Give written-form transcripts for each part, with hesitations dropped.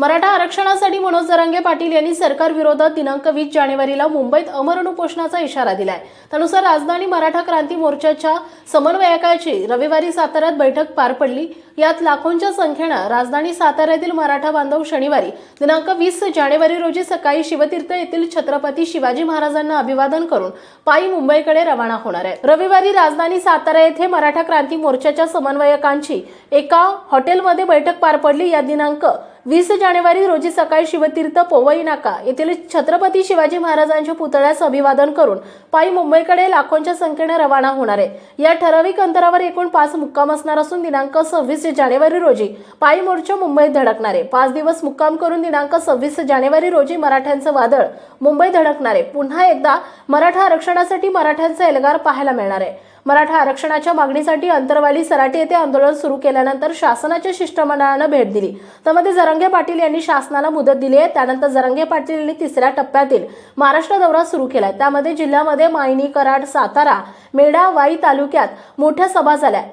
मराठा आरक्षणासाठी मनोज जरांगे पाटील यांनी सरकार विरोधात दिनांक 20 जानेवारीला मुंबईत अमरण उपोषणाचा इशारा दिलाय। त्यानुसार राजधानी मराठा क्रांती मोर्चाच्या समन्वयकाची रविवारी साताऱ्यात बैठक पार पडली। यात लाखोंच्या संख्येने राजधानी साताऱ्यातील मराठा बांधव शनिवारी दिनांक 20 जानेवारी रोजी सकाळी शिवतीर्थ येथील छत्रपती शिवाजी महाराजांना अभिवादन करून पायी मुंबईकडे रवाना होणार आहेत। रविवारी राजधानी सातारा येथे मराठा क्रांती मोर्चाच्या समन्वयकांची एका हॉटेलमध्ये बैठक पार पडली। या दिनांक 20 जानेवारी रोजी सकाळी शिवतीर्थ पोवई नाका येथील छत्रपती शिवाजी महाराजांच्या पुतळ्यास अभिवादन करून पायी मुंबईकडे लाखोंच्या संख्येने रवाना होणार आहे। या ठराविक अंतरावर एकूण 5 मुक्काम असणार असून दिनांक 26 जानेवारी रोजी पायी मोर्चा मुंबईत धडकणार आहे। 5 दिवस मुक्काम करून दिनांक 26 जानेवारी रोजी मराठ्यांचं वादळ मुंबईत धडकणार आहे। पुन्हा एकदा मराठा आरक्षणासाठी मराठ्यांचा एल्गार पाहायला मिळणार आहे। मराठा आरक्षणाच्या मागणीसाठी अंतरवाली सराटी येथे आंदोलन सुरू केल्यानंतर शासनाच्या शिष्टमंडळाने भेट दिली। त्यामध्ये जरांगे पाटील यांनी शासनाला मुदत दिली आहे। त्यानंतर जरांगे पाटील यांनी तिसऱ्या टप्प्यातील महाराष्ट्र दौरा सुरू केलाय। त्यामध्ये जिल्ह्यामध्ये मायनी, कराड, सातारा, मेढा, वाई तालुक्यात मोठ्या सभा झाल्या।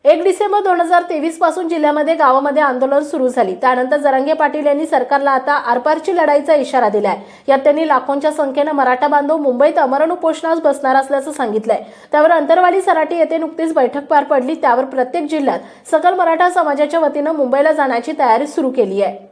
1 डिसेंबर 2023 पासून जिल्ह्यामध्ये गावामध्ये आंदोलन सुरू झाली। त्यानंतर जरांगे पाटील यांनी सरकारला आता आरपारची लढाईचा इशारा दिलाय। यात त्यांनी लाखोंच्या संख्येने मराठा बांधव मुंबईत अमरण उपोषणास बसणार असल्याचं सांगितलंय। त्यावर अंतरवाली सराटी येथे नुकतीच बैठक पार पडली। त्यावर प्रत्येक जिल्ह्यात सकल मराठा समाजाच्या वतीने मुंबईला जाण्याची तयारी सुरू केली आहे।